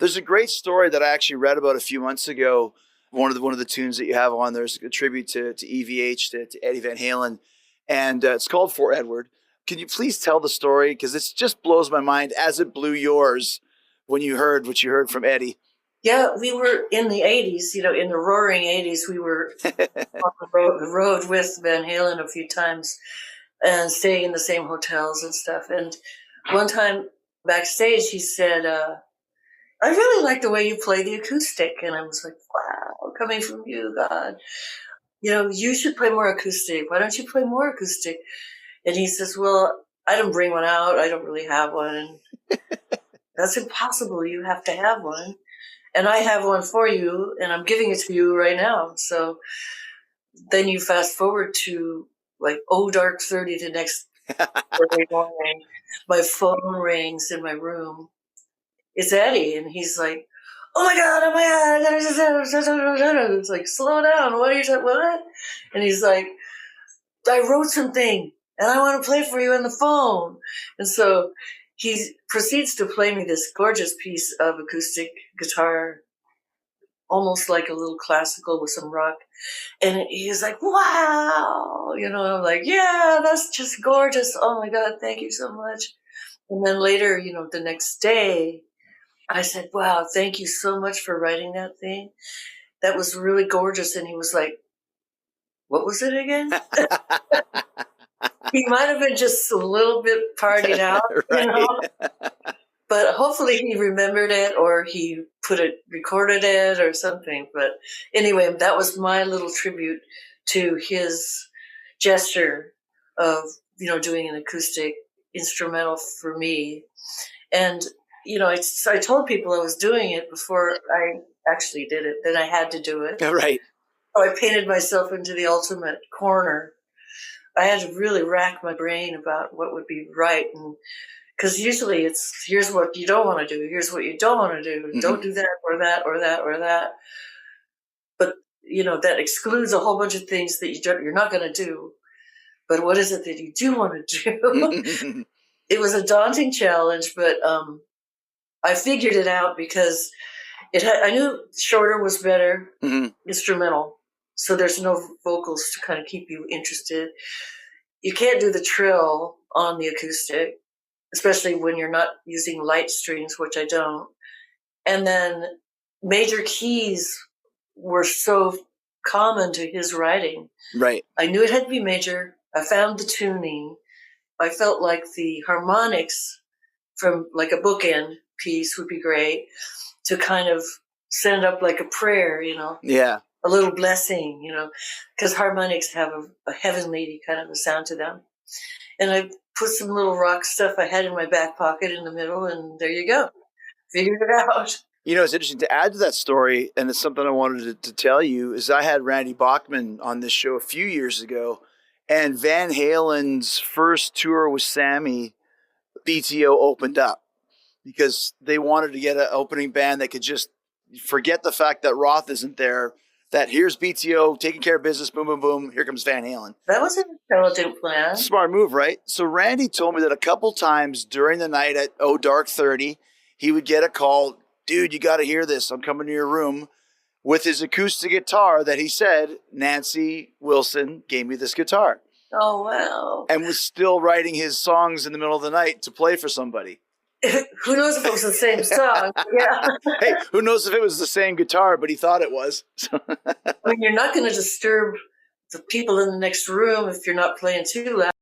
There's a great story that I actually read about a few months ago. One of the tunes that you have on there's a tribute to EVH to Eddie Van Halen, and it's called For Edward. Can you please tell the story, because it just blows my mind as it blew yours when you heard what you heard from Eddie. Yeah, we were in the 80s, in the roaring 80s. We were on the road with Van Halen a few times and staying in the same hotels and stuff. And one time backstage, he said, I really like the way you play the acoustic. And I was like, wow, coming from you, God. You should play more acoustic. Why don't you play more acoustic? And he says, well, I don't bring one out. I don't really have one. And that's impossible. You have to have one. And I have one for you, and I'm giving it to you right now. So then you fast forward to like, dark 30 the next early morning. My phone rings in my room. It's Eddie, and he's like, oh my God, it's like, slow down. What are you talking? What? And he's like, I wrote something, and I want to play for you on the phone. And so he proceeds to play me this gorgeous piece of acoustic guitar, almost like a little classical with some rock. And he's like, wow, I'm like, yeah, that's just gorgeous. Oh my God, thank you so much. And then later, the next day, I said, wow, thank you so much for writing that thing. That was really gorgeous. And he was like, what was it again? He might have been just a little bit partied out, But hopefully he remembered it, or he recorded it or something. But anyway, that was my little tribute to his gesture of, doing an acoustic instrumental for me. And, I told people I was doing it before I actually did it. Then I had to do it. Right. So I painted myself into the ultimate corner. I had to really rack my brain about what would be right. And because usually it's, here's what you don't want to do. Here's what you don't want to do. Mm-hmm. Don't do that or that or that or that. But, that excludes a whole bunch of things that you're not going to do. But what is it that you do want to do? It was a daunting challenge, but I figured it out because I knew shorter was better, instrumental. So there's no vocals to kind of keep you interested. You can't do the trill on the acoustic, especially when you're not using light strings, which I don't. And then major keys were so common to his writing. Right. I knew it had to be major. I found the tuning. I felt like the harmonics from like a bookend piece would be great to kind of send up like a prayer, Yeah. A little blessing, because harmonics have a heavenly kind of a sound to them. And I put some little rock stuff I had in my back pocket in the middle, and there you go. Figured it out. It's interesting to add to that story, and it's something I wanted to tell you, is I had Randy Bachman on this show a few years ago, and Van Halen's first tour with Sammy, BTO opened up because they wanted to get an opening band that could just forget the fact that Roth isn't there, that here's BTO taking care of business, boom, boom, boom, here comes Van Halen. That was an intelligent plan. Smart move, right? So Randy told me that a couple times during the night at dark 30, he would get a call, dude, you got to hear this. I'm coming to your room, with his acoustic guitar that he said, Nancy Wilson gave me this guitar. Oh, wow. And was still writing his songs in the middle of the night to play for somebody. Who knows if it was the same song? Yeah. Hey, who knows if it was the same guitar, but he thought it was. I mean, you're not going to disturb the people in the next room if you're not playing too loud.